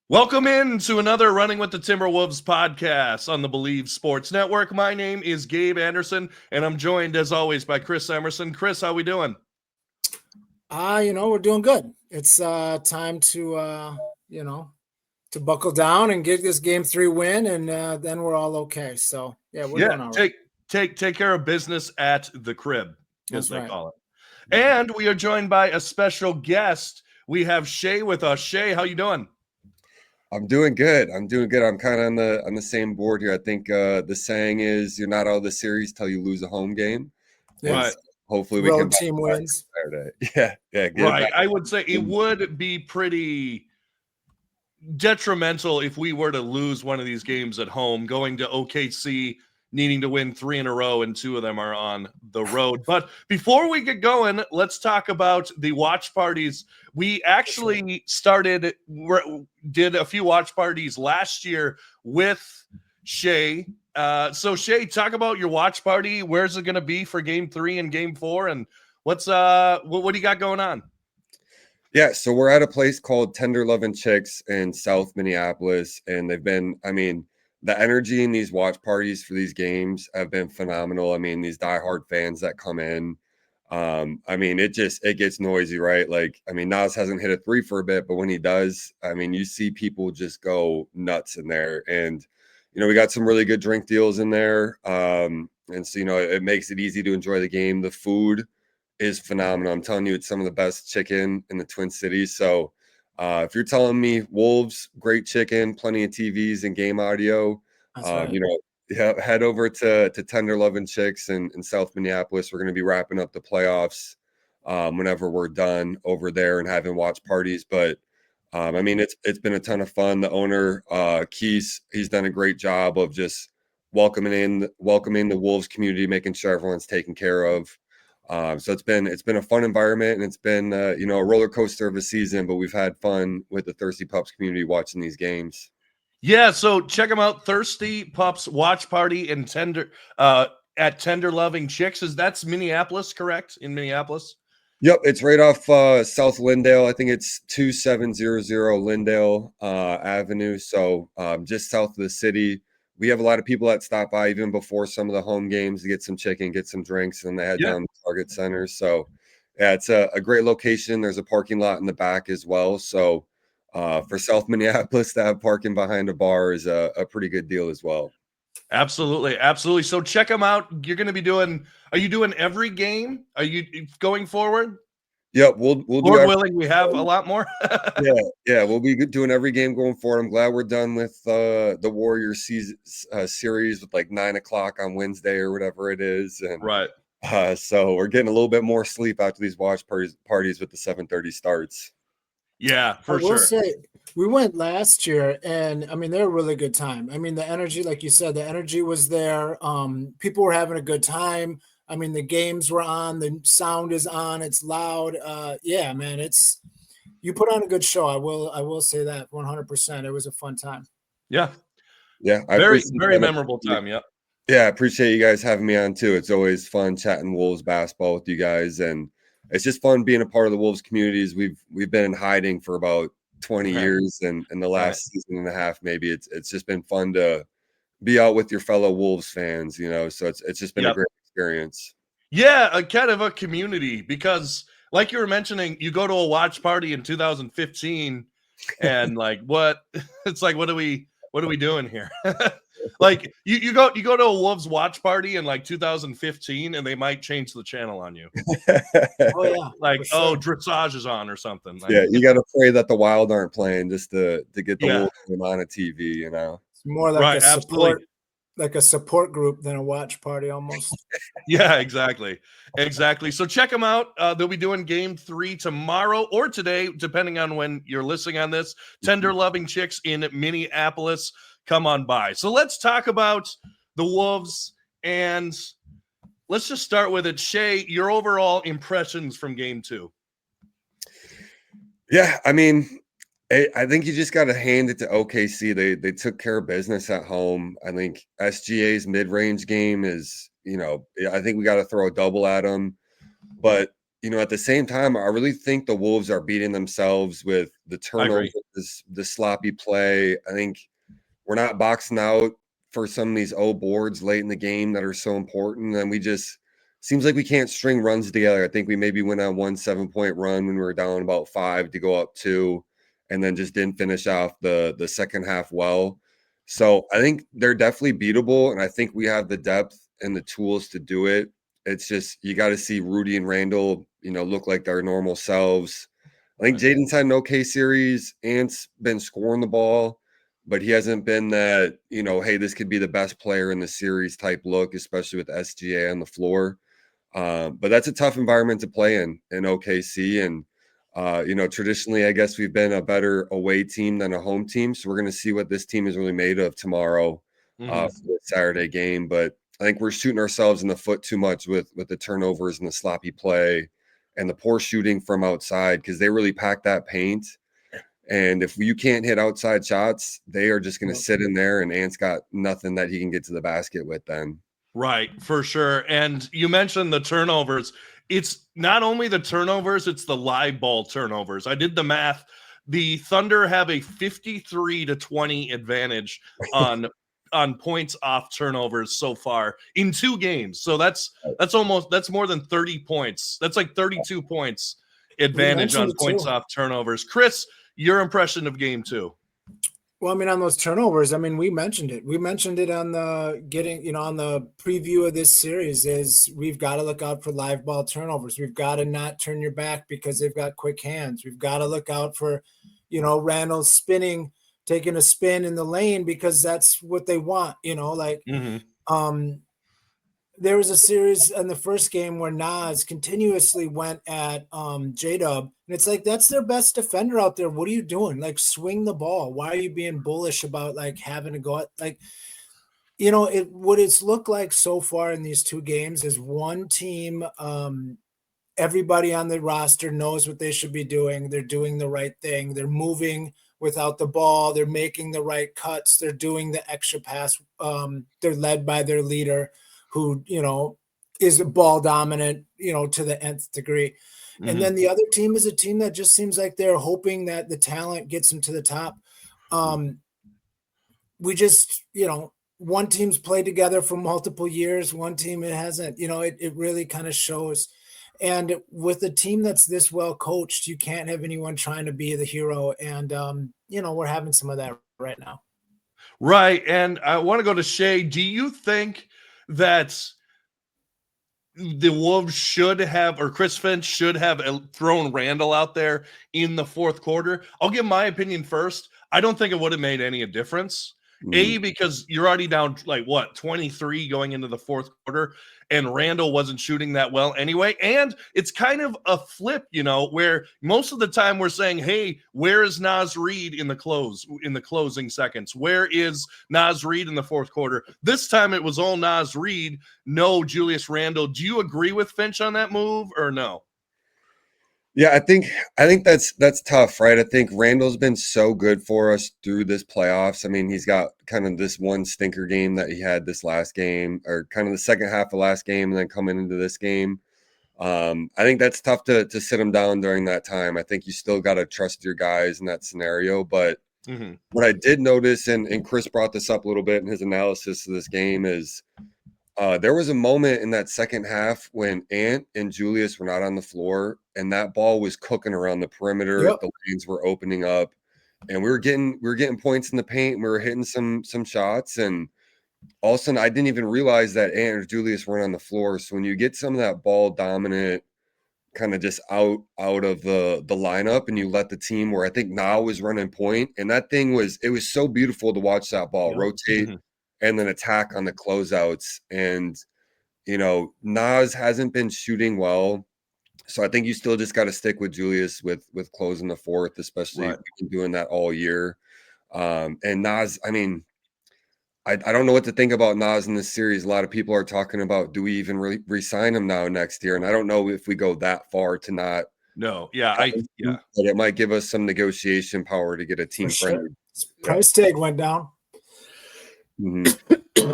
Welcome in to another Running with the Timberwolves podcast on the Believe Sports Network. My name is Gabe Anderson, and I'm joined, as always, by Chris Emerson. Chris, how we doing? We're doing good. It's time to buckle down and get this game 3 win, and then we're all okay. So yeah, we're doing all right. Take care of business at the crib, as That's they right. call it. And we are joined by a special guest. We have Shea with us. Shea, how you doing? I'm doing good. I'm kind of on the same board here. I think the saying is you're not out of the series till you lose a home game. Right. So hopefully we Road can team wins. Saturday. Yeah. Right. I would say it would be pretty detrimental if we were to lose one of these games at home, going to OKC, needing to win 3 in a row, and 2 of them are on the road. But before we get going, let's talk about the watch parties. We actually did a few watch parties last year with Shea. So Shea, talk about your watch party. Where's it going to be for Game 3 and Game 4, and what do you got going on? Yeah, so we're at a place called Tender Lovin' Chicks in South Minneapolis, and the energy in these watch parties for these games have been phenomenal. I mean, these diehard fans that come in, it gets noisy, right? Nas hasn't hit a 3 for a bit, but when he does, you see people just go nuts in there. And, we got some really good drink deals in there. And so, it makes it easy to enjoy the game. The food is phenomenal. I'm telling you, it's some of the best chicken in the Twin Cities. So if you're telling me Wolves, great chicken, plenty of TVs and game audio, Right. head over to Tender Lovin' Chicks in South Minneapolis. We're going to be wrapping up the playoffs whenever we're done over there and having watch parties. But it's been a ton of fun. The owner, Keith, he's done a great job of just welcoming the Wolves community, making sure everyone's taken care of. So it's been a fun environment, and it's been a roller coaster of a season, but we've had fun with the Thirsty Pups community watching these games. Yeah, so check them out, Thirsty Pups Watch Party in at Tender Loving Chicks. That's Minneapolis, correct? In Minneapolis? Yep, it's right off South Lindale. I think it's 2700 Lindale Avenue. So just south of the city. We have a lot of people that stop by even before some of the home games to get some chicken, get some drinks, and they head down to Target Center. So yeah, it's a great location. There's a parking lot in the back as well. So for South Minneapolis to have parking behind a bar is a pretty good deal as well. Absolutely. So check them out. You're going to be are you doing every game? Are you going forward? Yep, we'll do. Lord willing, we have a lot more. yeah, we'll be doing every game going forward. I'm glad we're done with the Warriors series with like 9 o'clock on Wednesday or whatever it is, and right. So we're getting a little bit more sleep after these watch parties with the 7:30 starts. Yeah, for sure. I will say we went last year, and they're a really good time. The energy, like you said, the energy was there. People were having a good time. The games were on, the sound is on, it's loud. Yeah, man, you put on a good show. I will say that 100%. It was a fun time. Yeah. Very memorable time. Yeah. Yeah, I appreciate you guys having me on too. It's always fun chatting Wolves basketball with you guys, and it's just fun being a part of the Wolves communities. We've been in hiding for about 20 years, and in the last season and a half, maybe it's just been fun to be out with your fellow Wolves fans, so it's just been a great experience. Yeah, a kind of a community, because like you were mentioning, you go to a watch party in 2015 and like what it's like, what are we doing here? Like you go to a Wolves watch party in like 2015 and they might change the channel on you. Oh yeah. Like, dressage is on or something. Yeah, you got to pray that the Wild aren't playing just to get the Wolves on a TV, It's more like a support group than a watch party almost. Yeah, exactly. So check them out. They'll be doing Game 3 tomorrow or today, depending on when you're listening on this. Tender Loving Chicks in Minneapolis. Come on by. So let's talk about the Wolves, and let's just start with it. Shea, your overall impressions from Game 2. Yeah, I think you just got to hand it to OKC. They took care of business at home. I think SGA's mid-range game is, I think we got to throw a double at them. But at the same time, I really think the Wolves are beating themselves with the turnovers, the sloppy play. I think we're not boxing out for some of these boards late in the game that are so important. And we just seems like we can't string runs together. I think we maybe went on 1 7-point run when we were down about 5 to go up 2, and then just didn't finish off the second half well. So I think they're definitely beatable, and I think we have the depth and the tools to do it. It's just you got to see Rudy and Randall, look like their normal selves. I think Jaden's had an okay series. Ant's been scoring the ball, but he hasn't been that, hey, this could be the best player in the series type look, especially with SGA on the floor. But that's a tough environment to play in OKC. And, traditionally, I guess we've been a better away team than a home team. So we're going to see what this team is really made of tomorrow for the Saturday game. But I think we're shooting ourselves in the foot too much with the turnovers and the sloppy play and the poor shooting from outside, because they really pack that paint. And if you can't hit outside shots, they are just going to sit in there, and Ant's got nothing that he can get to the basket with then. Right, for sure. And you mentioned the turnovers. It's not only the turnovers, it's the live ball turnovers. I did the math. The Thunder have a 53-20 advantage on points off turnovers so far in 2 games. So that's more than 30 points. That's like 32 points advantage on points off turnovers. Chris, your impression of game 2? Well, I mean, on those turnovers, I mean, we mentioned it. We mentioned it on the on the preview of this series is we've got to look out for live ball turnovers. We've got to not turn your back because they've got quick hands. We've got to look out for, Randall taking a spin in the lane because that's what they want, there was a series in the first game where Nas continuously went at J-Dub, and it's like, that's their best defender out there. What are you doing? Like, swing the ball. Why are you being bullish about like having to go out? Like, what it's looked like so far in these 2 games is one team, everybody on the roster knows what they should be doing. They're doing the right thing. They're moving without the ball. They're making the right cuts. They're doing the extra pass. They're led by their leader, who, is ball dominant, to the nth degree. And then the other team is a team that just seems like they're hoping that the talent gets them to the top. We just, one team's played together for multiple years. One team, it hasn't, it really kind of shows. And with a team that's this well coached, you can't have anyone trying to be the hero. And, we're having some of that right now. Right. And I want to go to Shea. Do you think that the Wolves should have, or Chris Finch should have thrown Randall out there in the fourth quarter? I'll give my opinion first. I don't think it would have made any difference. Because you're already down 23 going into the fourth quarter, and Randall wasn't shooting that well anyway. And it's kind of a flip, where most of the time we're saying, hey, where is Naz Reid in the closing seconds? Where is Naz Reid in the fourth quarter? This time it was all Naz Reid, no Julius Randle. Do you agree with Finch on that move or no? Yeah, I think that's tough, right? I think Randall's been so good for us through this playoffs. I mean, he's got kind of this one stinker game that he had this last game, or kind of the second half of last game, and then coming into this game. I think that's tough to sit him down during that time. I think you still got to trust your guys in that scenario. But what I did notice, and Chris brought this up a little bit in his analysis of this game, is there was a moment in that second half when Ant and Julius were not on the floor, and that ball was cooking around the perimeter. Yep. The lanes were opening up, and we were getting points in the paint. And we were hitting some shots, and all of a sudden, I didn't even realize that Ant or Julius weren't on the floor. So when you get some of that ball dominant, kind of just out of the lineup, and you let the team, where I think Now was running point, and that thing was so beautiful to watch that ball rotate. And then attack on the closeouts. And, Nas hasn't been shooting well. So I think you still just got to stick with Julius with closing the fourth, especially if you've been doing that all year. And Nas, I mean, I don't know what to think about Nas in this series. A lot of people are talking about, do we even re-sign him now next year? And I don't know if we go that far to not. No, yeah. But it might give us some negotiation power to get a team friendly. Price tag went down.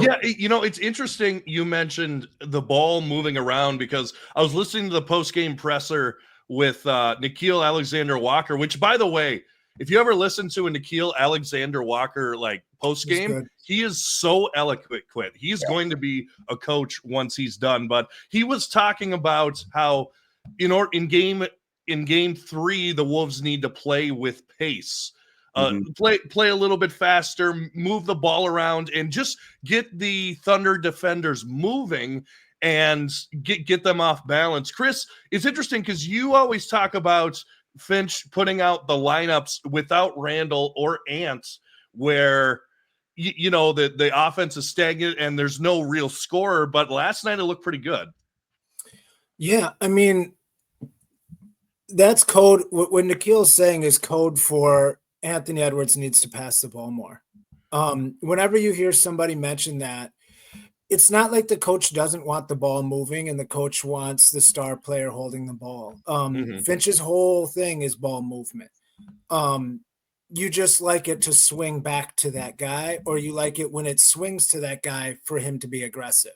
Yeah, it's interesting you mentioned the ball moving around because I was listening to the post-game presser with Nikhil Alexander-Walker, which, by the way, if you ever listen to a Nikhil Alexander-Walker like post-game, he is so eloquent. He's going to be a coach once he's done. But he was talking about how in game 3, the Wolves need to play with pace. Play a little bit faster, move the ball around, and just get the Thunder defenders moving and get them off balance. Chris, it's interesting because you always talk about Finch putting out the lineups without Randall or Ant, where the offense is stagnant and there's no real scorer. But last night it looked pretty good. Yeah, I mean, that's code. What Nikhil's saying is code for Anthony Edwards needs to pass the ball more. Whenever you hear somebody mention that, it's not like the coach doesn't want the ball moving and the coach wants the star player holding the ball. Finch's whole thing is ball movement. You just like it to swing back to that guy, or you like it when it swings to that guy for him to be aggressive.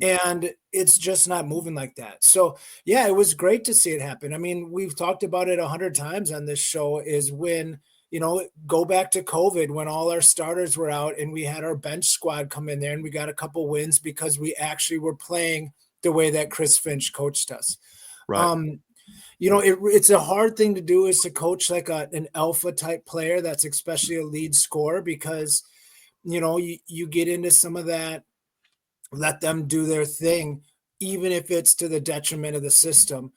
And it's just not moving like that. So, yeah, it was great to see it happen. I mean, we've talked about it 100 times on this show is when, go back to COVID when all our starters were out and we had our bench squad come in there and we got a couple wins because we actually were playing the way that Chris Finch coached us. Right. It's a hard thing to do is to coach like an alpha type player that's especially a lead scorer because, you get into some of that. Let them do their thing, even if it's to the detriment of the system.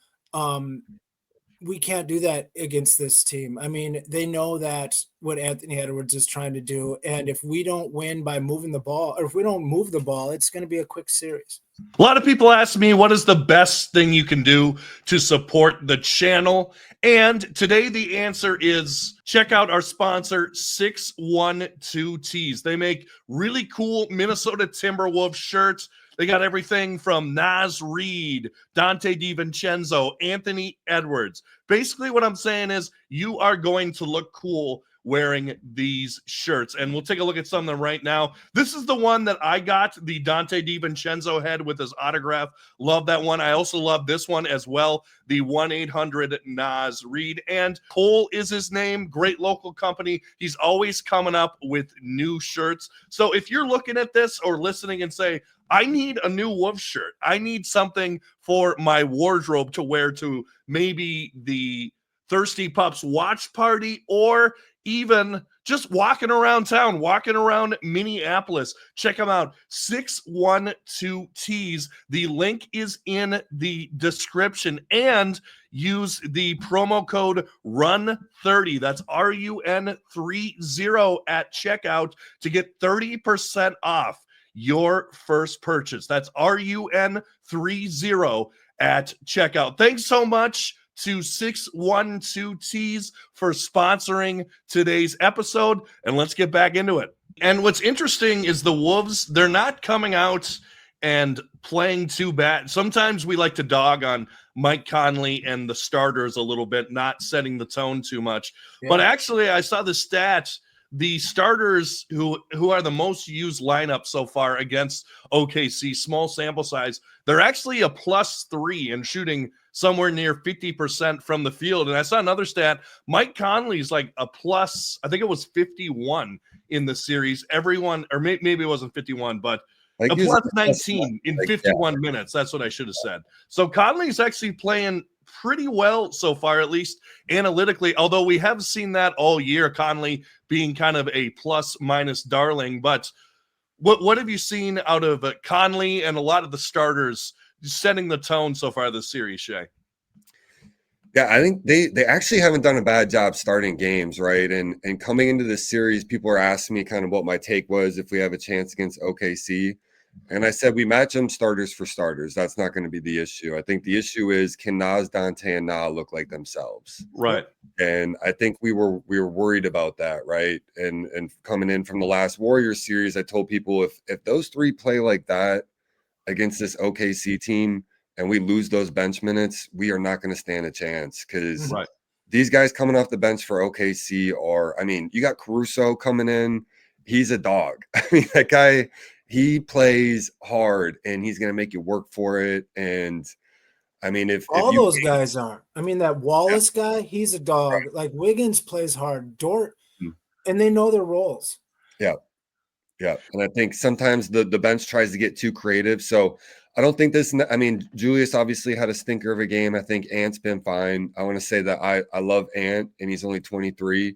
We can't do that against this team. I mean, they know that what Anthony Edwards is trying to do. And if we don't win by moving the ball, or if we don't move the ball, it's going to be a quick series. A lot of people ask me, what is the best thing you can do to support the channel? And today the answer is check out our sponsor, 612 Tees. They make really cool Minnesota Timberwolves shirts. They got everything from Naz Reid, Dante DiVincenzo, Anthony Edwards. Basically what I'm saying is you are going to look cool wearing these shirts. And we'll take a look at some of them right now. This is the one that I got, the Dante DiVincenzo head with his autograph. Love that one. I also love this one as well, the 1-800 Reid. And Cole is his name, great local company. He's always coming up with new shirts. So if you're looking at this or listening and say, I need a new Wolves shirt, I need something for my wardrobe to wear to maybe the Thirsty Pups watch party, or even just walking around town, walking around Minneapolis. Check them out, 612 Tees. The link is in the description, and use the promo code RUN30. That's RUN30 at checkout to get 30% off your first purchase. That's RUN30 at checkout. Thanks so much to 612 Tees for sponsoring today's episode, and let's get back into it. And what's interesting is the Wolves, they're not coming out and playing too bad. Sometimes we like to dog on Mike Conley and the starters a little bit, not setting the tone too much. Yeah. But actually, I saw the stats. The starters who are the most used lineup so far against OKC, small sample size, they're actually a +3 and shooting somewhere near 50% from the field. And I saw another stat. Mike Conley's like a plus, I think it was 51 in the series. Everyone, or maybe it wasn't 51, but a +19 in 51 minutes. That's what I should have said. So Conley's actually playing pretty well so far, at least analytically, although we have seen that all year, Conley being kind of a plus-minus darling. But what have you seen out of Conley and a lot of the starters setting the tone so far this series, Shea? Yeah, I think they actually haven't done a bad job starting games, right? And coming into this series, people are asking me kind of what my take was if we have a chance against OKC. And I said we match them starters for starters. That's not going to be the issue. I think the issue is, can Naz, Dante, and Na look like themselves? Right. And I think we were worried about that, right? And coming in from the last Warriors series, I told people if those three play like that against this OKC team and we lose those bench minutes, we are not going to stand a chance, because these guys coming off the bench for OKC are, I mean, you got Caruso coming in. He's a dog. I mean, that guy, he plays hard and he's going to make you work for it. And I mean, if All you those guys are. I mean, that Wallace guy, he's a dog. Like Wiggins plays hard. Dort, and they know their roles. Yeah. Yeah. And I think sometimes the bench tries to get too creative. So I don't think this, I mean, Julius obviously had a stinker of a game. I think Ant's been fine. I want to say that I love Ant and he's only 23.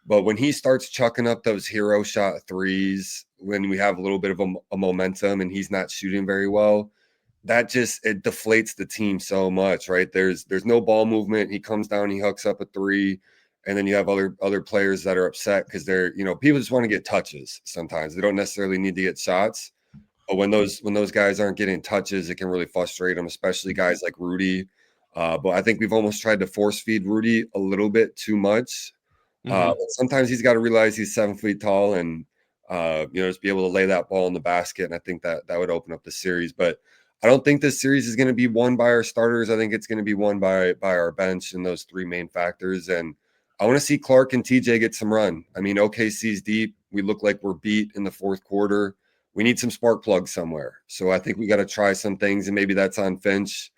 But when he starts chucking up those hero shot threes, when we have a little bit of a momentum and he's not shooting very well, that just it deflates the team so much, right? There's no ball movement. He comes down, he hooks up a three, and then you have other players that are upset because they're, people just want to get touches sometimes. They don't necessarily need to get shots. But when those guys aren't getting touches, it can really frustrate them, especially guys like Rudy. But I think we've almost tried to force feed Rudy a little bit too much. Sometimes he's got to realize he's 7 feet tall and just be able to lay that ball in the basket. And I think that would open up the series. But I don't think this series is going to be won by our starters. I think it's going to be won by our bench and those three main factors. And I want to see Clark and TJ get some run. I mean, OKC's deep. We look like we're beat in the fourth quarter. We need some spark plugs somewhere. So I think we got to try some things, and maybe that's on Finch,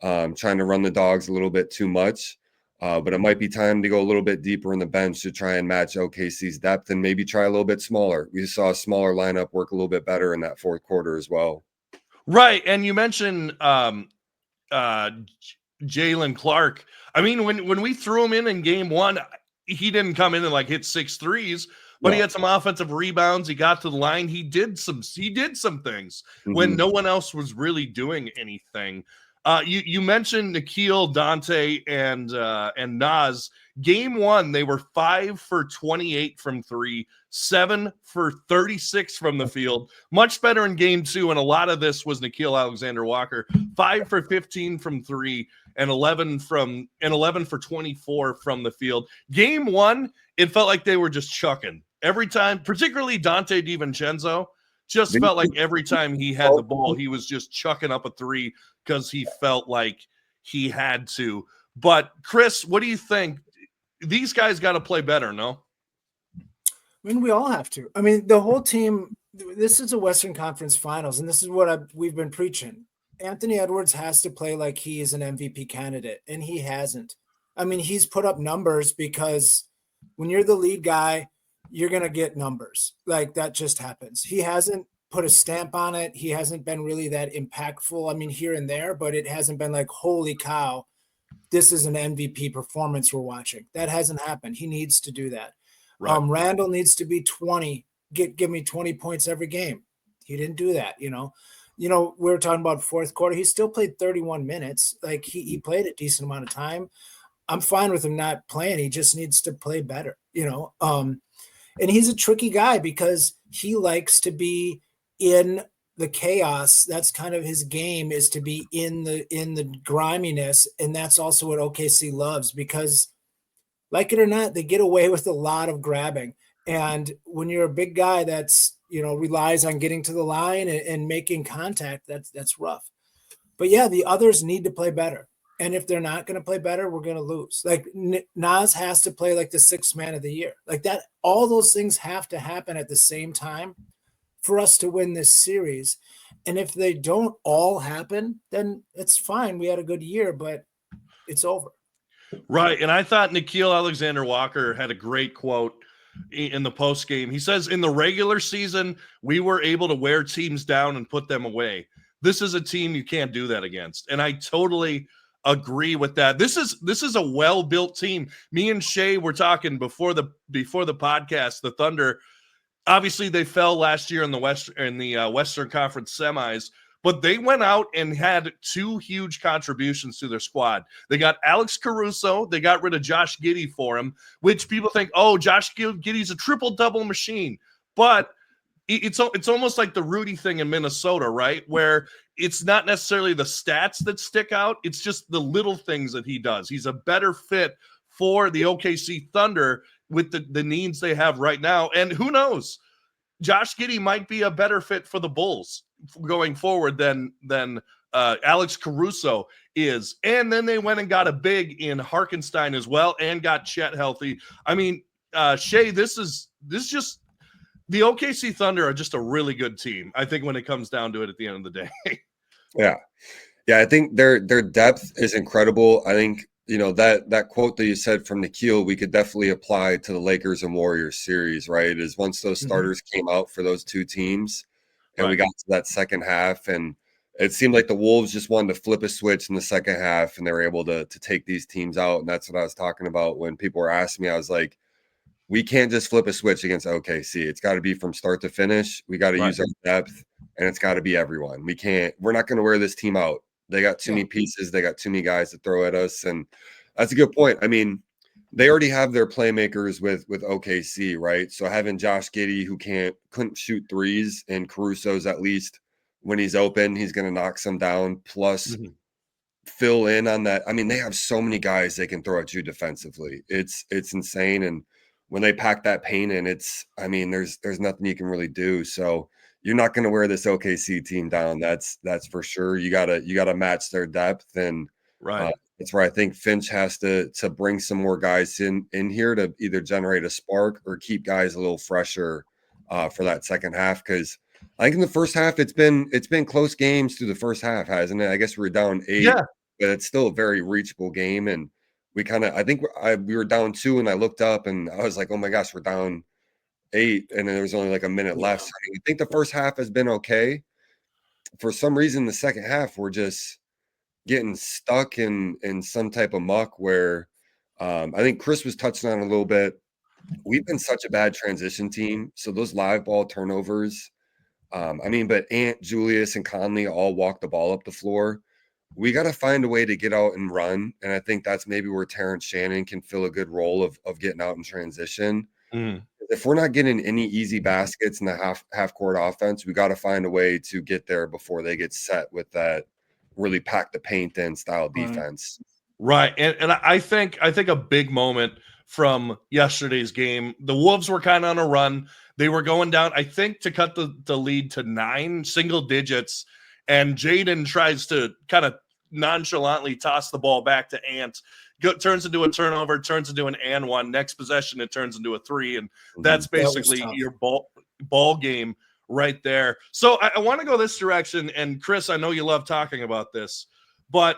trying to run the dogs a little bit too much. But it might be time to go a little bit deeper in the bench to try and match OKC's depth and maybe try a little bit smaller. We saw a smaller lineup work a little bit better in that fourth quarter as well. Right. And you mentioned Jalen Clark. I mean, when we threw him in game one, he didn't come in and like hit 6 threes, but he had some offensive rebounds. He got to the line. He did some things when no one else was really doing anything. You mentioned Nikhil, Dante, and Naz. Game one, they were 5 for 28 from three, 7 for 36 from the field. Much better in game two, and a lot of this was Nikhil Alexander-Walker, 5 for 15 from three, and 11 for 24 from the field. Game one, it felt like they were just chucking every time, particularly Dante DiVincenzo. Just felt like every time he had the ball, he was just chucking up a three because he felt like he had to. But Chris, what do you think? These guys got to play better, no? I mean, we all have to. I mean, the whole team, this is a Western Conference Finals, and this is what we've been preaching. Anthony Edwards has to play like he is an MVP candidate, and he hasn't. I mean, he's put up numbers because when you're the lead guy, you're going to get numbers. Like, that just happens. He hasn't put a stamp on it. He hasn't been really that impactful. I mean, here and there, but it hasn't been like, holy cow, this is an MVP performance we're watching. That hasn't happened. He needs to do that. Right. Randall needs to be 20. Give me 20 points every game. He didn't do that, we were talking about fourth quarter. He still played 31 minutes. Like, he played a decent amount of time. I'm fine with him not playing. He just needs to play better, And he's a tricky guy because he likes to be in the chaos. That's kind of his game, is to be in the griminess. And that's also what OKC loves, because like it or not, they get away with a lot of grabbing. And when you're a big guy that's, relies on getting to the line and making contact, that's rough. But yeah, the others need to play better. And if they're not going to play better, we're going to lose. Like, Naz has to play like the sixth man of the year. Like that, all those things have to happen at the same time for us to win this series. And if they don't all happen, then it's fine. We had a good year, but it's over. Right. And I thought Nikhil Alexander-Walker had a great quote in the post game. He says, in the regular season, we were able to wear teams down and put them away. This is a team you can't do that against. And I totally agree with that. This is a well-built team. Me and Shea were talking before the podcast. The Thunder, obviously they fell last year in the Western Conference semis, but they went out and had 2 huge contributions to their squad. They got Alex Caruso. They got rid of Josh Giddey for him, which people think, oh, Josh Giddey's a triple-double machine. But it's almost like the Rudy thing in Minnesota, right? Where it's not necessarily the stats that stick out. It's just the little things that he does. He's a better fit for the OKC Thunder with the needs they have right now. And who knows? Josh Giddey might be a better fit for the Bulls going forward than Alex Caruso is. And then they went and got a big in Harkenstein as well and got Chet healthy. I mean, Shea, this is the OKC Thunder are just a really good team. I think when it comes down to it at the end of the day. Yeah. Yeah, I think their depth is incredible. I think, that quote that you said from Nikhil, we could definitely apply to the Lakers and Warriors series, right? Is once those starters came out for those two teams and we got to that second half, and it seemed like the Wolves just wanted to flip a switch in the second half and they were able to take these teams out. And that's what I was talking about when people were asking me. I was like, we can't just flip a switch against OKC. It's got to be from start to finish. We got to use our depth, and it's got to be everyone. We're not going to wear this team out. They got too many pieces. They got too many guys to throw at us. And that's a good point. I mean, they already have their playmakers with OKC, right? So having Josh Giddey, who couldn't shoot threes, and Caruso's at least when he's open, he's going to knock some down, plus fill in on that. I mean, they have so many guys they can throw at you defensively. It's insane. And when they pack that paint in, there's nothing you can really do. So you're not going to wear this OKC team down. That's for sure. You gotta match their depth, and that's where I think Finch has to bring some more guys in here to either generate a spark or keep guys a little fresher for that second half. Because I think in the first half it's been close games through the first half, hasn't it? I guess we're down 8, but it's still a very reachable game. And we we were down 2, and I looked up and I was like, oh my gosh, we're down 8, and then there was only like a minute left. So I think the first half has been okay. For some reason, the second half, we're just getting stuck in some type of muck where I think Chris was touching on a little bit. We've been such a bad transition team. So those live ball turnovers, but Ant, Julius, and Conley all walk the ball up the floor. We got to find a way to get out and run. And I think that's maybe where Terrence Shannon can fill a good role of getting out in transition. If we're not getting any easy baskets in the half court offense, we got to find a way to get there before they get set with that really pack the paint in style defense. Right. And I think a big moment from yesterday's game, the Wolves were kind of on a run. They were going down, I think, to cut the lead to 9 single digits. And Jaden tries to kind of nonchalantly toss the ball back to Ant. Turns into a turnover, turns into an and one. Next possession, it turns into a 3. And that's basically your ball game right there. So I want to go this direction. And Chris, I know you love talking about this, but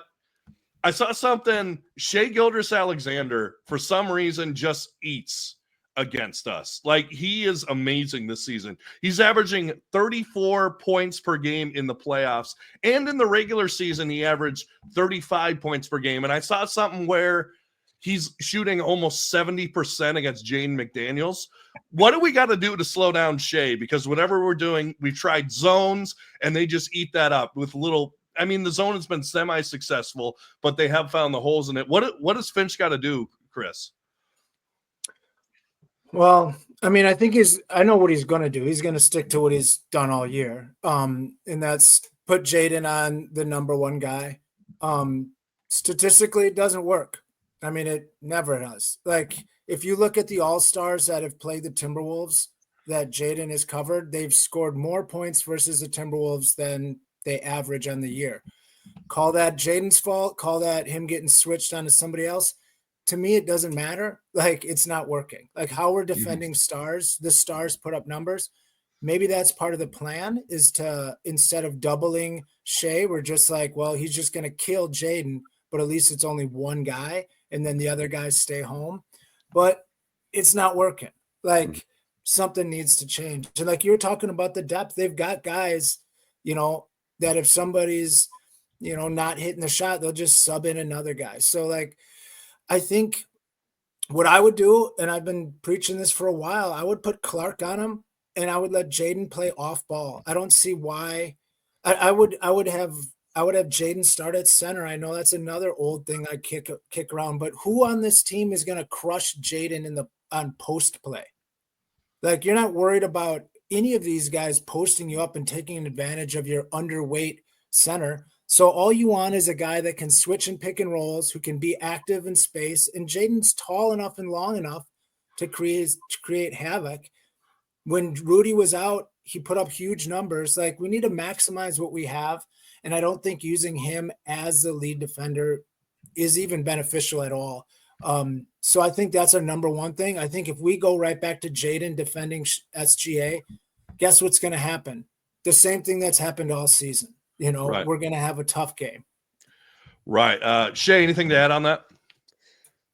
I saw something. Shai Gilgeous-Alexander, for some reason, just eats against us. Like, he is amazing this season. He's averaging 34 points per game in the playoffs, and in the regular season he averaged 35 points per game. And I saw something where he's shooting almost 70% against Jaden McDaniels. What do we got to do to slow down Shea? Because whatever we're doing, we've tried zones and they just eat that up with little. I mean, the zone has been semi-successful, but they have found the holes in it. What does Finch got to do, Chris? Well, I mean, I know what he's going to do. He's going to stick to what he's done all year. And that's put Jaden on the number 1 guy. Statistically, it doesn't work. I mean, it never does. Like, if you look at the all-stars that have played the Timberwolves that Jaden has covered, they've scored more points versus the Timberwolves than they average on the year. Call that Jaden's fault. Call that him getting switched onto somebody else. To me, it doesn't matter. Like, it's not working. Like, how we're defending stars, the stars put up numbers. Maybe that's part of the plan, is to, instead of doubling Shea, we're just like, well, he's just going to kill Jaden, but at least it's only 1 guy, and then the other guys stay home. But it's not working. Like, something needs to change. And like you were talking about the depth, they've got guys, that if somebody's, not hitting the shot, they'll just sub in another guy. So, like, I think what I would do, and I've been preaching this for a while, I would put Clark on him and I would let Jaden play off ball. I don't see why. I would have Jaden start at center. I know that's another old thing I kick around, but who on this team is going to crush Jaden on post play? Like, you're not worried about any of these guys posting you up and taking advantage of your underweight center. So all you want is a guy that can switch and pick and rolls, who can be active in space. And Jaden's tall enough and long enough to create havoc. When Rudy was out, he put up huge numbers. Like, we need to maximize what we have. And I don't think using him as the lead defender is even beneficial at all. So I think that's our number one thing. I think if we go right back to Jaden defending SGA, guess what's going to happen? The same thing that's happened all season. Right. We're going to have a tough game. Right. Shea, anything to add on that?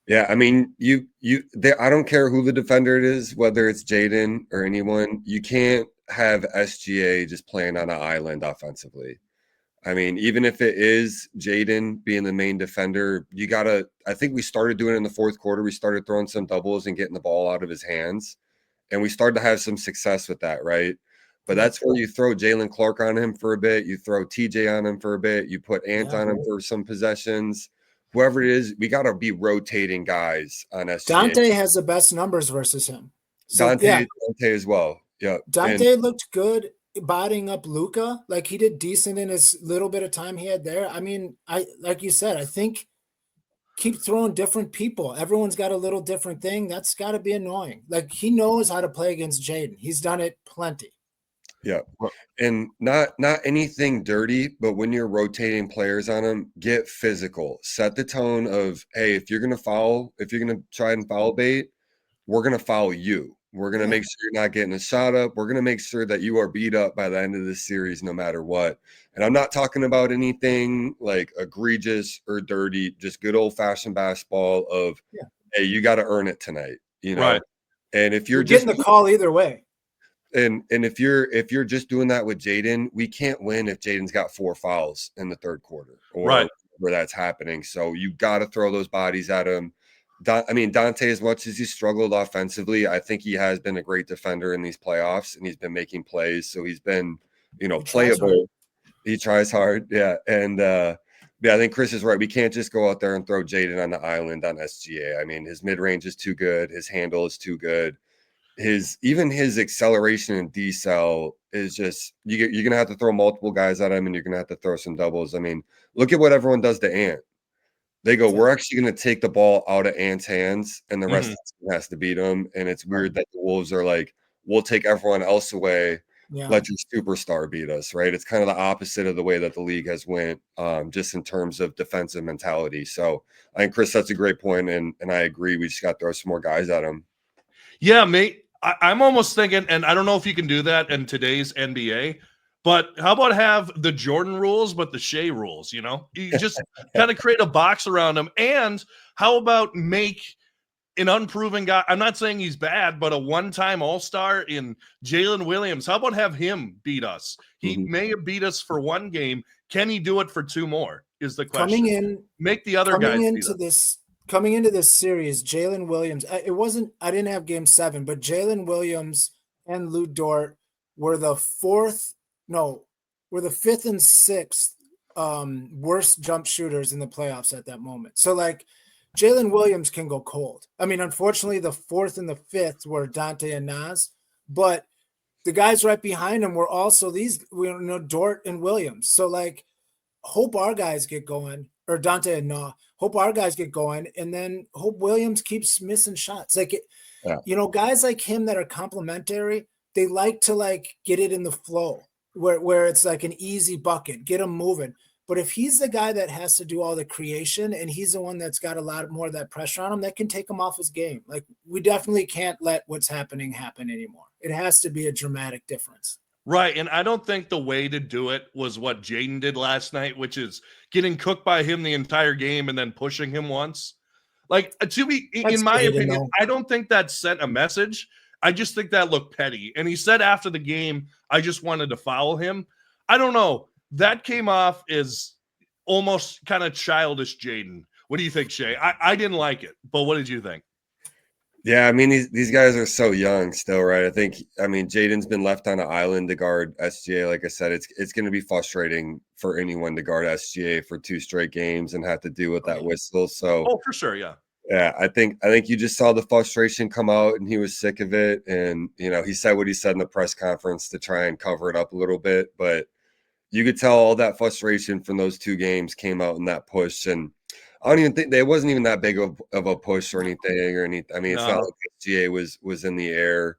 Yeah, I mean, I don't care who the defender it is, whether it's Jaden or anyone. You can't have SGA just playing on an island offensively. I mean, even if it is Jaden being the main defender, I think we started doing it in the fourth quarter. We started throwing some doubles and getting the ball out of his hands. And we started to have some success with that, right? But that's where you throw Jalen Clark on him for a bit. You throw TJ on him for a bit. You put Ant on him for some possessions. Whoever it is, we got to be rotating guys on SGA. Dante has the best numbers versus him. So, Dante as well. Yeah. Dante looked good bodying up Luka. Like, he did decent in his little bit of time he had there. I mean, like you said, I think keep throwing different people. Everyone's got a little different thing. That's got to be annoying. Like, he knows how to play against Jaden. He's done it plenty. Yeah. And not anything dirty, but when you're rotating players on them, get physical. Set the tone of, hey, if you're going to try and foul bait, we're going to foul you. We're going to make sure you're not getting a shot up. We're going to make sure that you are beat up by the end of this series, no matter what. And I'm not talking about anything like egregious or dirty, just good old fashioned basketball of, hey, you got to earn it tonight, Right. And if you're getting the call either way. And if you're just doing that with Jaden, we can't win if Jaden's got 4 fouls in the third quarter or where that's happening. So you got to throw those bodies at him. Dante, as much as he struggled offensively, I think he has been a great defender in these playoffs, and he's been making plays. So he's been, playable. He tries hard. Yeah. And I think Chris is right. We can't just go out there and throw Jaden on the island on SGA. I mean, his mid-range is too good. His handle is too good. His acceleration and decel is just you're gonna have to throw multiple guys at him, and you're gonna have to throw some doubles. I mean, look at what everyone does to Ant. They go, we're actually gonna take the ball out of Ant's hands, and the rest of the team has to beat him. And it's weird that the Wolves are like, we'll take everyone else away, let your superstar beat us, right? It's kind of the opposite of the way that the league has went, just in terms of defensive mentality. So I think Chris, that's a great point, and I agree. We just got to throw some more guys at him. Yeah, mate. I'm almost thinking, and I don't know if you can do that in today's NBA, but how about have the Jordan rules, but the Shea rules, You just kind of create a box around him. And how about make an unproven guy, I'm not saying he's bad, but a one-time all-star in Jalen Williams, how about have him beat us? He may have beat us for one game. Can he do it for 2 more is the question. Make the other guys beat us. Coming into this series, Jalen Williams, I didn't have game 7, but Jalen Williams and Lou Dort were the 5th and 6th worst jump shooters in the playoffs at that moment. So, like, Jalen Williams can go cold. I mean, unfortunately, the 4th and the 5th were Dante and Nas, but the guys right behind him were also Dort and Williams. So, like, hope our guys get going, or Dante and Nah. Hope our guys get going, and then hope Williams keeps missing shots. Like, guys like him that are complimentary, they like to get it in the flow where it's like an easy bucket, get them moving. But if he's the guy that has to do all the creation, and he's the one that's got a lot more of that pressure on him, that can take him off his game. Like, we definitely can't let what's happening happen anymore. It has to be a dramatic difference. Right, and I don't think the way to do it was what Jaden did last night, which is getting cooked by him the entire game and then pushing him once. Like, in my opinion, I don't think that sent a message. I just think that looked petty. And he said after the game, I just wanted to foul him. I don't know. That came off as almost kind of childish Jaden. What do you think, Shea? I didn't like it, but what did you think? Yeah, I mean, these guys are so young still, right? I mean, Jaden's been left on an island to guard SGA. Like I said, it's going to be frustrating for anyone to guard SGA for 2 straight games and have to deal with that whistle. So, for sure, yeah. Yeah, I think you just saw the frustration come out, and he was sick of it. And, he said what he said in the press conference to try and cover it up a little bit. But you could tell all that frustration from those 2 games came out in that push. And I don't even think it wasn't even that big of a push or anything. I mean, it's not like SGA was in the air,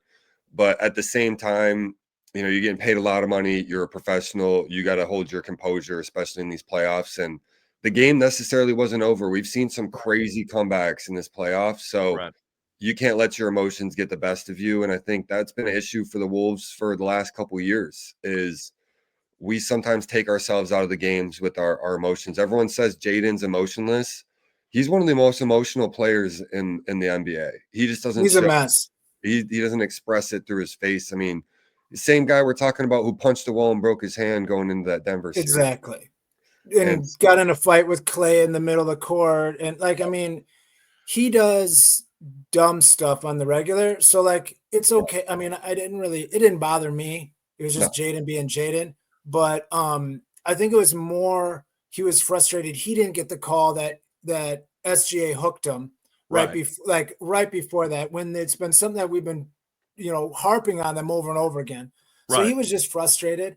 but at the same time, you're getting paid a lot of money. You're a professional. You got to hold your composure, especially in these playoffs. And the game necessarily wasn't over. We've seen some crazy comebacks in this playoff, so Right. you can't let your emotions get the best of you. And I think that's been an issue for the Wolves for the last couple of years is we sometimes take ourselves out of the games with our emotions. Everyone says Jaden's emotionless. He's one of the most emotional players in the NBA. He just doesn't He's a show. mess. He doesn't express it through his face. I mean, the same guy we're talking about who punched the wall and broke his hand going into that Denver series. Exactly. And And got in a fight with Clay in the middle of the court. And like, I mean, he does dumb stuff on the regular. So like, it's okay. I mean, it didn't bother me. It was just Jaden being Jaden. But I think it was more, he was frustrated. He didn't get the call that SGA hooked him right before that, when it's been something that we've been, harping on them over and over again. So he was just frustrated.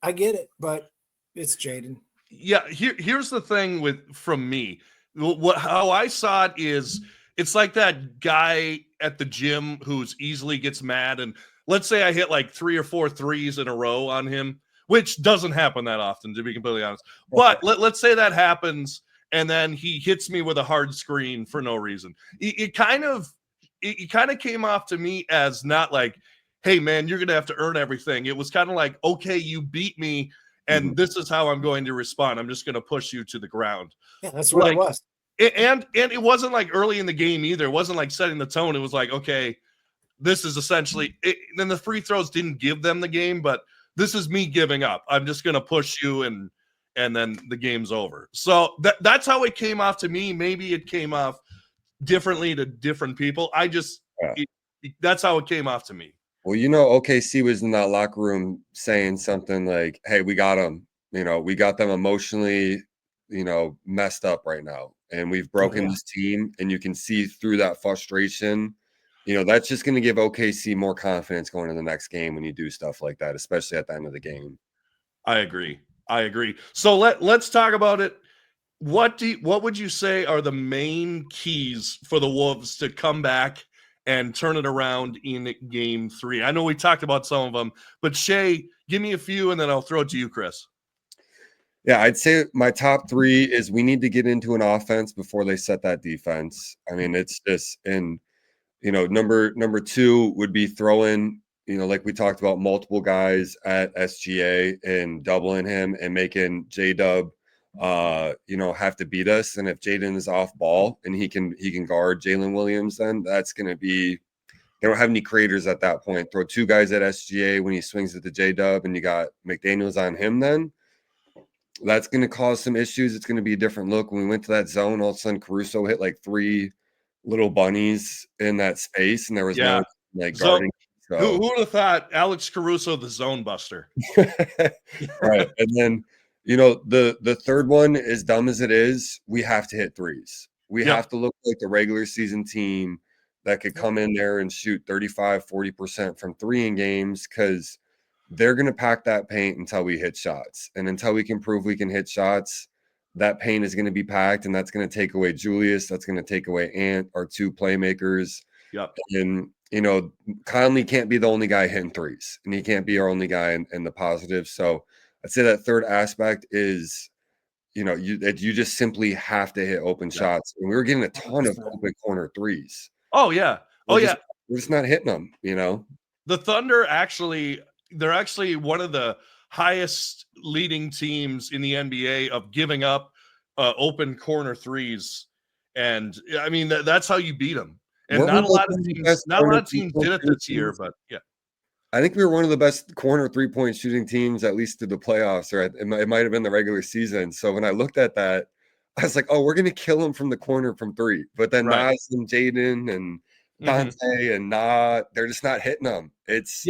I get it, but it's Jaden. Yeah, here's the thing from me. How I saw it is, it's like that guy at the gym who's easily gets mad, and let's say I hit like 3 or 4 threes in a row on him, which doesn't happen that often, to be completely honest. But let's say that happens, and then he hits me with a hard screen for no reason. It kind of came off to me as not like, hey man, you're gonna have to earn everything. It was kind of like, okay, you beat me, and this is how I'm going to respond. I'm just going to push you to the ground. Yeah, that's what it was. And it wasn't like early in the game either. It wasn't like setting the tone. It was like, okay, this is essentially it. Then the free throws didn't give them the game, but this is me giving up. I'm just going to push you, and then the game's over. So that's how it came off to me. Maybe it came off differently to different people. That's how it came off to me. Well, OKC was in that locker room saying something like, hey, we got them. We got them emotionally, messed up right now. And we've broken this team. And you can see through that frustration, that's just going to give OKC more confidence going to the next game when you do stuff like that, especially at the end of the game. I agree. So let's talk about it. What would you say are the main keys for the Wolves to come back and turn it around in game 3? I know we talked about some of them, but Shea, give me a few, and then I'll throw it to you, Chris. Yeah, I'd say my top 3 is we need to get into an offense before they set that defense. I mean, it's just, and number 2 would be throwing, like we talked about, multiple guys at SGA and doubling him and making J-Dub have to beat us. And if Jaden is off ball and he can guard Jalen Williams, then that's going to be, they don't have any creators at that point. Throw 2 guys at SGA when he swings at the J-Dub, and you got McDaniels on him, then that's going to cause some issues. It's going to be a different look. When we went to that zone, all of a sudden Caruso hit like 3 little bunnies in that space, and there was no guarding. So who would have thought Alex Caruso, the zone buster? Right. And then the third one, as dumb as it is, we have to hit threes. We have to look like the regular season team that could come in there and shoot 35-40% from 3 in games, because they're going to pack that paint until we hit shots. And until we can prove we can hit shots, that paint is going to be packed, and that's going to take away Julius. That's going to take away Ant, our 2 playmakers. Yep. And Conley can't be the only guy hitting threes, and he can't be our only guy in the positive. So I'd say that third aspect is, you just simply have to hit open shots. And we were getting a ton of open corner threes. Oh yeah. We're just not hitting them, The Thunder they're actually one of the highest leading teams in the NBA of giving up open corner threes. And I mean, that's how you beat them. And not a lot of teams did it this year, but yeah. I think we were one of the best corner 3-point shooting teams, at least through the playoffs, or it might have been the regular season. So when I looked at that, I was like, oh, we're going to kill them from the corner from 3. But then Nas and Jaden and Dante and they're just not hitting them. It's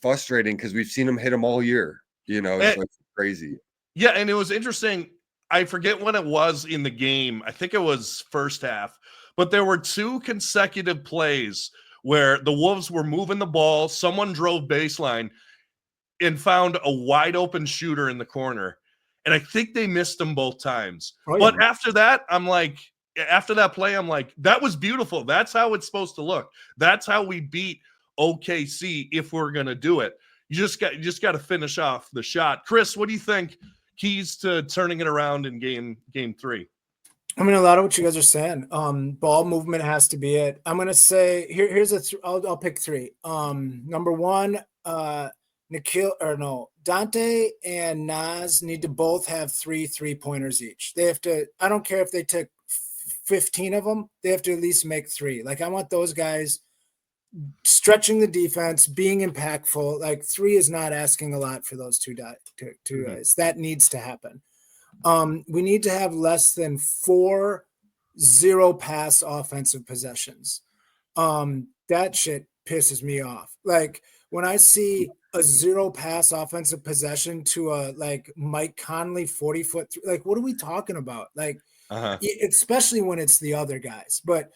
frustrating because we've seen them hit them all year. It's like crazy. Yeah, and it was interesting. I forget when it was in the game. I think it was first half. But there were 2 consecutive plays where the Wolves were moving the ball. Someone drove baseline and found a wide open shooter in the corner. And I think they missed them both times. But after that, after that play, I'm like, that was beautiful. That's how it's supposed to look. That's how we beat OKC if we're going to do it. You just got to finish off the shot. Chris, what do you think? keys to turning it around in game 3? I mean, a lot of what you guys are saying. Ball movement has to be it. I'm gonna say here's I'll pick 3. Number 1, Dante and Nas need to both have 3 3-pointers each. They have to. I don't care if they took 15 of them. They have to at least make 3. Like, I want those guys stretching the defense, being impactful. Like, 3 is not asking a lot for those two guys. That needs to happen. We need to have less than 4 0-pass offensive possessions. That shit pisses me off. Like, when I see a 0-pass offensive possession to a like Mike Conley 40-foot, like, what are we talking about? Like, especially when it's the other guys. But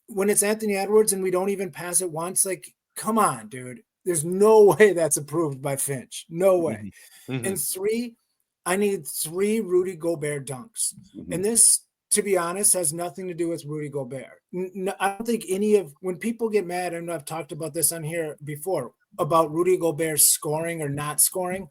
when it's Anthony Edwards and we don't even pass it once, like, come on, dude. There's no way that's approved by Finch. No way. And 3, I need 3 Rudy Gobert dunks. And this, to be honest, has nothing to do with Rudy Gobert. I don't think when people get mad, and I've talked about this on here before, about Rudy Gobert scoring or not scoring,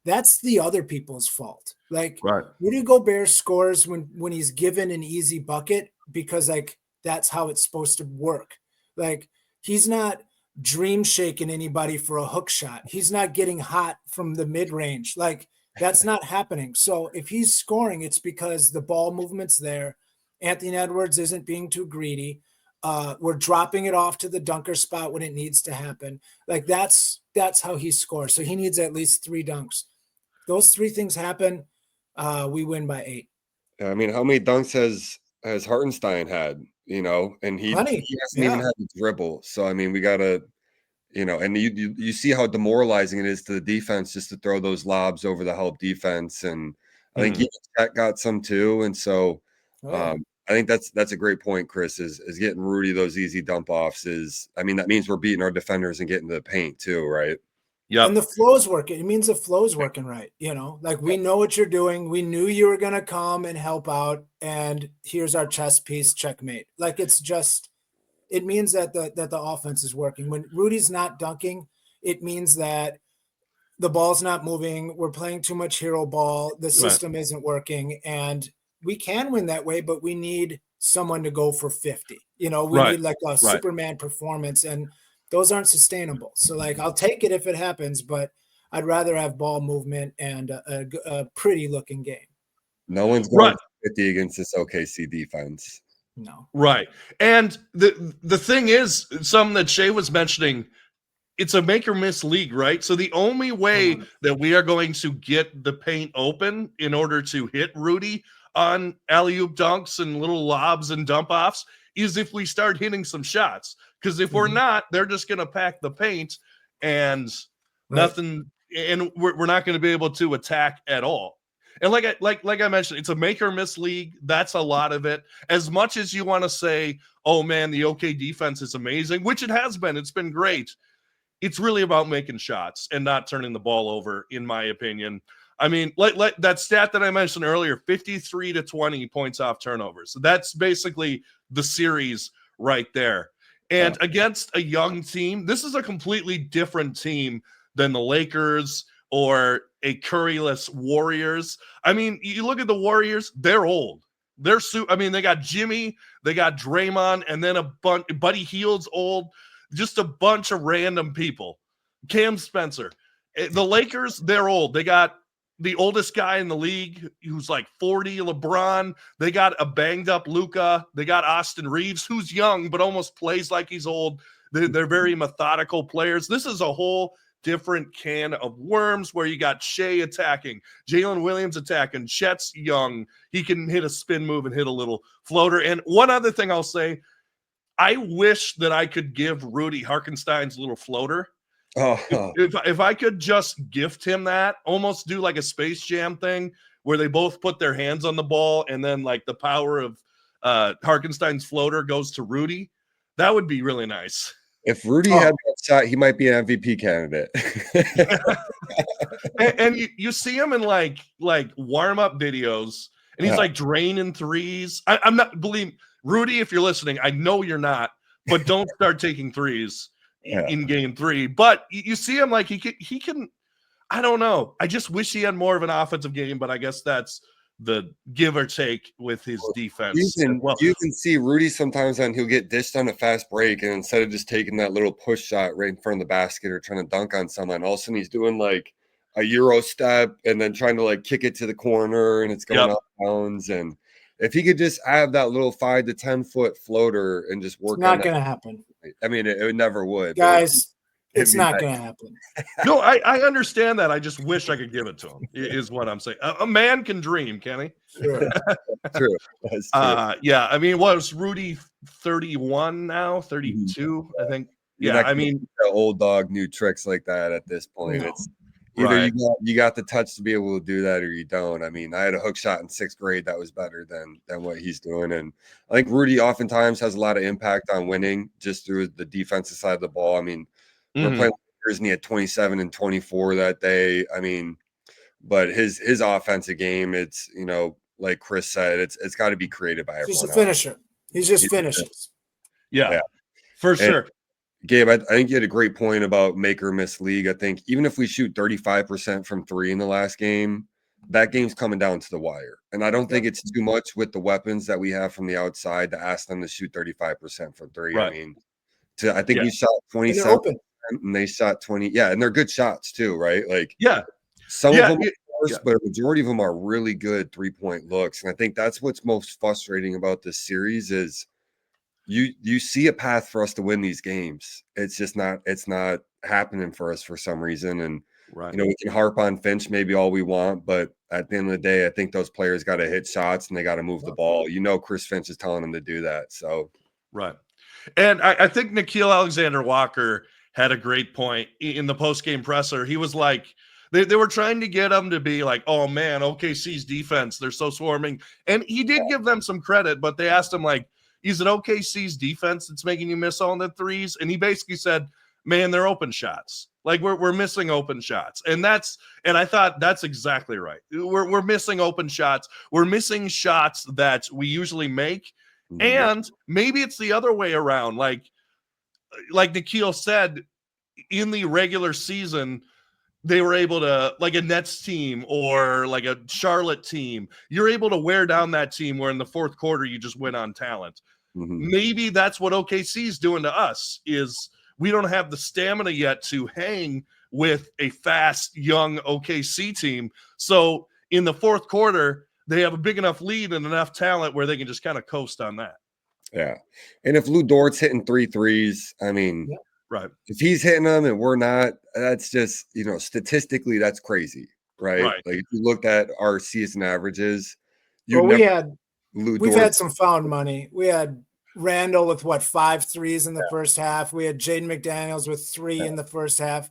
that's the other people's fault. Like, Rudy Gobert scores when he's given an easy bucket because, like, that's how it's supposed to work. Like, he's not dream shaking anybody for a hook shot. He's not getting hot from the mid-range. Like, that's not happening. So if he's scoring, it's because the ball movement's there. Anthony Edwards isn't being too greedy. We're dropping it off to the dunker spot when it needs to happen. Like, that's how he scores. So he needs at least 3 dunks. Those 3 things happen, we win by 8. I mean, how many dunks has Hartenstein had? And he hasn't even had the dribble. So I mean, we gotta, and you see how demoralizing it is to the defense just to throw those lobs over the help defense. And I think Chet got some too. And so I think that's a great point, Chris, is getting Rudy those easy dump offs that means we're beating our defenders and getting to the paint too, right? Yeah. And the flow's working. It means the flow's working right. Like, we know what you're doing. We knew you were going to come and help out. And here's our chess piece, checkmate. Like, it means that the offense is working. When Rudy's not dunking, it means that the ball's not moving. We're playing too much hero ball. The system isn't working. And we can win that way, but we need someone to go for 50. We need like a Superman performance. And those aren't sustainable. So, like, I'll take it if it happens, but I'd rather have ball movement and a pretty looking game. No one's going 50 against this OKC defense. No. Right. And the thing is, something that Shea was mentioning, it's a make or miss league, right? So the only way that we are going to get the paint open in order to hit Rudy on alley-oop dunks and little lobs and dump offs is if we start hitting some shots. Because if we're not, they're just going to pack the paint and nothing, and we're not going to be able to attack at all. And like I mentioned, it's a make or miss league. That's a lot of it. As much as you want to say, oh man, the OK defense is amazing, which it has been. It's been great. It's really about making shots and not turning the ball over, in my opinion. I mean, like that stat that I mentioned earlier, 53-20 points off turnovers. So that's basically the series right there. And against a young team, this is a completely different team than the Lakers or a Curryless Warriors. I mean, you look at the Warriors, they're old. They got Jimmy, they got Draymond, and then a bunch. Buddy Hield's old. Just a bunch of random people. Cam Spencer. The Lakers, they're old. They got the oldest guy in the league who's like 40, LeBron. They got a banged up Luka. They got Austin Reeves, who's young but almost plays like he's old. They're very methodical players. This is a whole different can of worms where you got Shea attacking, Jalen Williams attacking, Chet's young. He can hit a spin move and hit a little floater. And one other thing I'll say, I wish that I could give Rudy Hartenstein's little floater. If I could just gift him that, almost do like a Space Jam thing where they both put their hands on the ball and then like the power of Hartenstein's floater goes to Rudy, that would be really nice. If Rudy had that shot, he might be an MVP candidate. and you see him in like warm-up videos, and he's like draining threes. I'm not, believe Rudy, if you're listening, I know you're not, but don't start taking threes in game 3. But you see him like he can. I don't know. I just wish he had more of an offensive game, but I guess that's the give or take with his defense. You can see Rudy sometimes he'll get dished on a fast break, and instead of just taking that little push shot right in front of the basket or trying to dunk on someone, all of a sudden he's doing like a Euro step and then trying to like kick it to the corner and it's going out of bounds. And if he could just have that little 5 to 10 foot floater and just work, it's not going to happen. I mean, it never would, guys. It's not going to happen. No, I understand that. I just wish I could give it to him, is what I'm saying. A man can dream, can he? Sure. True. That's true. Yeah, I mean, was Rudy 31 now? 32, I think. Yeah, I mean, the old dog new tricks like that at this point. No. It's either you got the touch to be able to do that or you don't. I mean, I had a hook shot in 6th grade that was better than what he's doing. And I think Rudy oftentimes has a lot of impact on winning just through the defensive side of the ball. I mean, we're playing and he had 27 and 24 that day. I mean, but his offensive game, it's, you know, like Chris said, it's got to be created by everyone. He's just a finisher. He just finishes. Yeah, for sure. Gabe, I think you had a great point about make or miss league. I think even if we shoot 35% from 3 in the last game, that game's coming down to the wire. And I don't think it's too much with the weapons that we have from the outside to ask them to shoot 35% from 3. Right. I mean, I think we shot 27 and they shot 20. Yeah, and they're good shots too, right? Like, some of them are worse, but a majority of them are really good 3-point looks. And I think that's what's most frustrating about this series is you see a path for us to win these games. It's not happening for us for some reason. And you know, we can harp on Finch maybe all we want, but at the end of the day, I think those players got to hit shots and they got to move the ball. You know, Chris Finch is telling them to do that. So and I think Nickeil Alexander-Walker had a great point in the post-game presser. He was like, they were trying to get him to be like, oh man, OKC's defense, they're so swarming. And he did give them some credit, but they asked him like, is it OKC's defense that's making you miss all the threes? And he basically said, man, they're open shots. Like we're missing open shots. And I thought that's exactly right. We're missing open shots. We're missing shots that we usually make. And maybe it's the other way around. Like Nickeil said, in the regular season, they were able to, like a Nets team or like a Charlotte team, you're able to wear down that team where in the fourth quarter you just win on talent. Maybe that's what OKC is doing to us is we don't have the stamina yet to hang with a fast, young OKC team. So in the fourth quarter, they have a big enough lead and enough talent where they can just kind of coast on that. Yeah. And if Lou Dort's hitting 3 threes, I mean, if he's hitting them and we're not, that's just, you know, statistically, that's crazy, right? Like if you looked at our season averages, we've had some found money. We had Randall with 5 threes in the first half. We had Jaden McDaniels with 3 in the first half.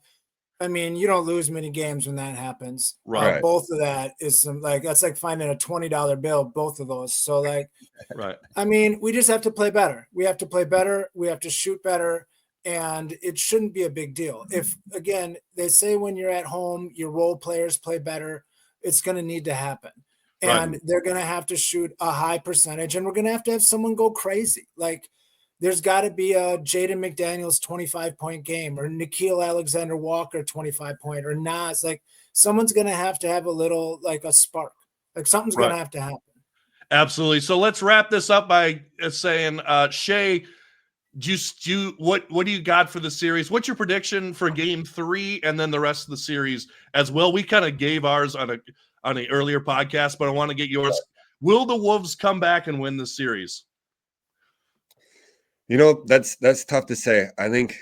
I mean, you don't lose many games when that happens. Both of that is that's like finding a $20 bill, both of those. So I mean, we just have to play better. We have to play better. We have to shoot better. And it shouldn't be a big deal. If, again, they say when you're at home, your role players play better, it's going to need to happen. And they're going to have to shoot a high percentage, and we're going to have someone go crazy. Like, there's got to be a Jaden McDaniels 25-point game or Nickeil Alexander-Walker 25-point or Nas. Like, someone's going to have a little, like a spark. Like, something's going to have to happen. Absolutely. So let's wrap this up by saying, Shea, what do you got for the series? What's your prediction for game 3 and then the rest of the series as well? We kind of gave ours on an earlier podcast, but I want to get yours. Will the Wolves come back and win the series? You know, that's tough to say. I think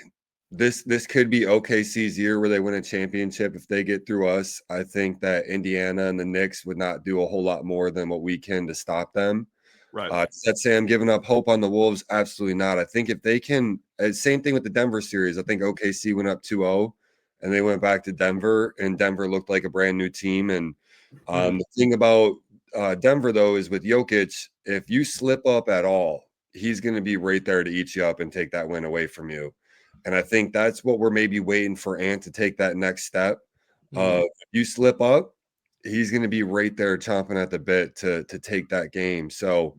this could be OKC's year where they win a championship if they get through us. I think that Indiana and the Knicks would not do a whole lot more than what we can to stop them. Does that say I'm giving up hope on the Wolves? Absolutely not. I think if they can, same thing with the Denver series. I think OKC went up 2-0 and they went back to Denver and Denver looked like a brand new team. And the thing about Denver, though, is with Jokic, if you slip up at all, he's going to be right there to eat you up and take that win away from you. And I think that's what we're maybe waiting for Ant to take that next step. If you slip up, he's going to be right there chomping at the bit to take that game. So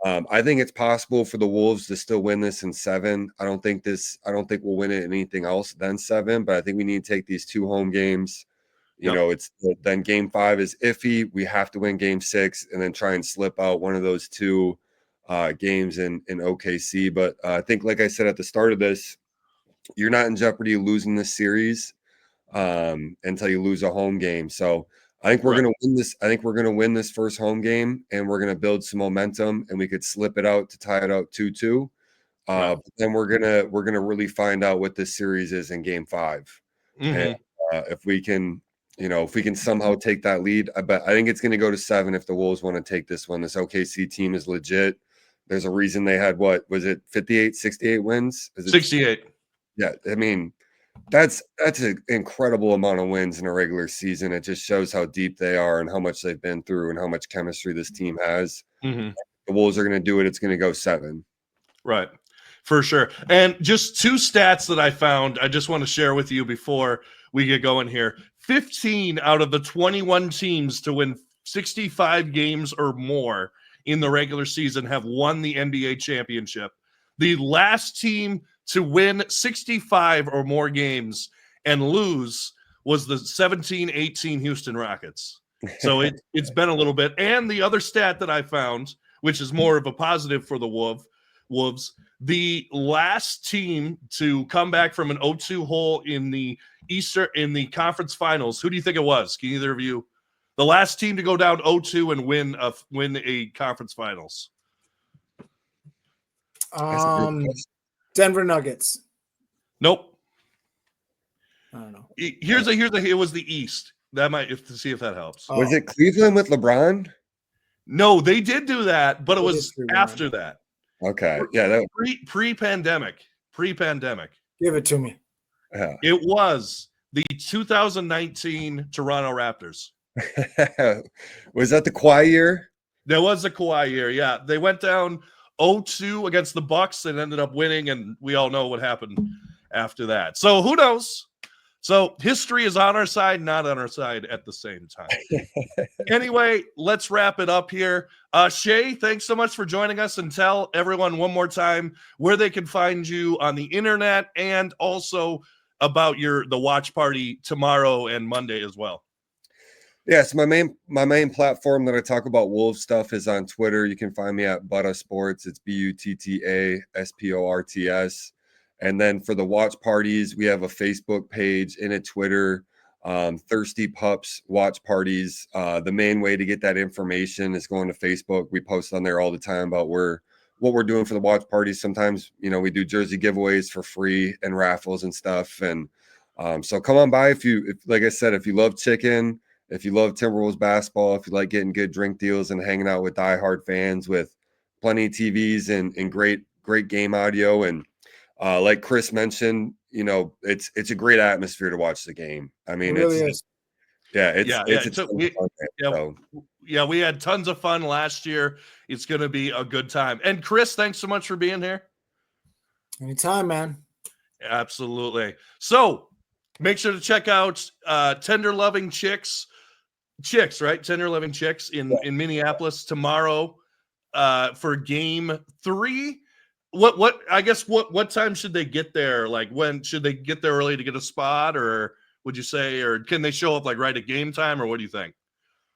I think it's possible for the Wolves to still win this in 7. I don't think we'll win it in anything else than 7, but I think we need to take these 2 home games, You know, it's then game 5 is iffy. We have to win game 6 and then try and slip out one of those 2 games in OKC. But I think, like I said at the start of this, you're not in jeopardy of losing this series until you lose a home game. So I think we're going to win this. I think we're going to win this first home game, and we're going to build some momentum, and we could slip it out to tie it out 2-2. But then we're gonna really find out what this series is in game 5. And if we can somehow take that lead, I think it's going to go to 7 if the Wolves want to take this one. This OKC team is legit. There's a reason they had, what was it, 58, 68 wins? 68. Yeah, I mean, that's an incredible amount of wins in a regular season. It just shows how deep they are and how much they've been through and how much chemistry this team has. The Wolves are going to do it. It's going to go 7. Right. For sure. And just 2 stats that I found, I just want to share with you before we get going here. 15 out of the 21 teams to win 65 games or more in the regular season have won the NBA championship. The last team to win 65 or more games and lose was the 17-18 Houston Rockets. So it's been a little bit. And the other stat that I found, which is more of a positive for the Wolves, the last team to come back from an 0-2 hole in the conference finals, who do you think it was? Can either of you? The last team to go down 0-2 and win a conference finals. Denver Nuggets. Nope. I don't know. It was the East. That might, to see if that helps. Was it Cleveland with LeBron? No, they did do that, but it was after that. Okay. Yeah. That pre-pandemic. Give it to me. Yeah. It was the 2019 Toronto Raptors. Was that the Kawhi year? There was a Kawhi year. Yeah. They went down 0-2 against the Bucks and ended up winning, and we all know what happened after that. So who knows? So history is on our side, not on our side at the same time. Anyway, let's wrap it up here. Shea, thanks so much for joining us, and tell everyone one more time where they can find you on the internet and also about the watch party tomorrow and Monday as well. Yes, my main platform that I talk about Wolves stuff is on Twitter. You can find me at Butta Sports. It's BUTTASPORTS. And then for the watch parties, we have a Facebook page and a Twitter, Thirsty Pups Watch Parties. The main way to get that information is going to Facebook. We post on there all the time about what we're doing for the watch parties. Sometimes, we do jersey giveaways for free and raffles and stuff. And so come on by if like I said, if you love chicken, if you love Timberwolves basketball, if you like getting good drink deals and hanging out with diehard fans with plenty of TVs and great game audio. And like Chris mentioned, it's a great atmosphere to watch the game. I mean, it really is. We had tons of fun last year. It's going to be a good time. And Chris, thanks so much for being here. Anytime, man. Absolutely. So make sure to check out Tender Loving Chicks, right? Tender Loving Chicks in Minneapolis tomorrow for game 3. What time should they get there? Like, when should they get there early to get a spot, or would you say, or can they show up like right at game time, or what do you think?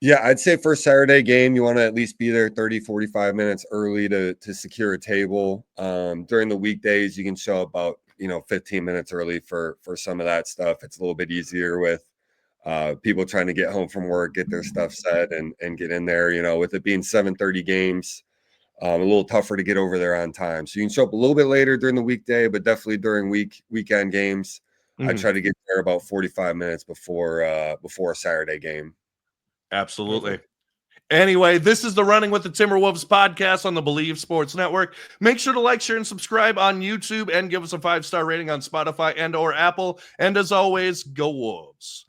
Yeah, I'd say for Saturday game, you want to at least be there 30, 45 minutes early to secure a table. During the weekdays, you can show up about, 15 minutes early for some of that stuff. It's a little bit easier with people trying to get home from work, get their stuff set and get in there, with it being 7:30 games. A little tougher to get over there on time. So you can show up a little bit later during the weekday, but definitely during weekend games. I try to get there about 45 minutes before a Saturday game. Absolutely. Anyway, this is the Running with the Timberwolves podcast on the Believe Sports Network. Make sure to like, share, and subscribe on YouTube and give us a 5-star rating on Spotify and or Apple. And as always, go Wolves.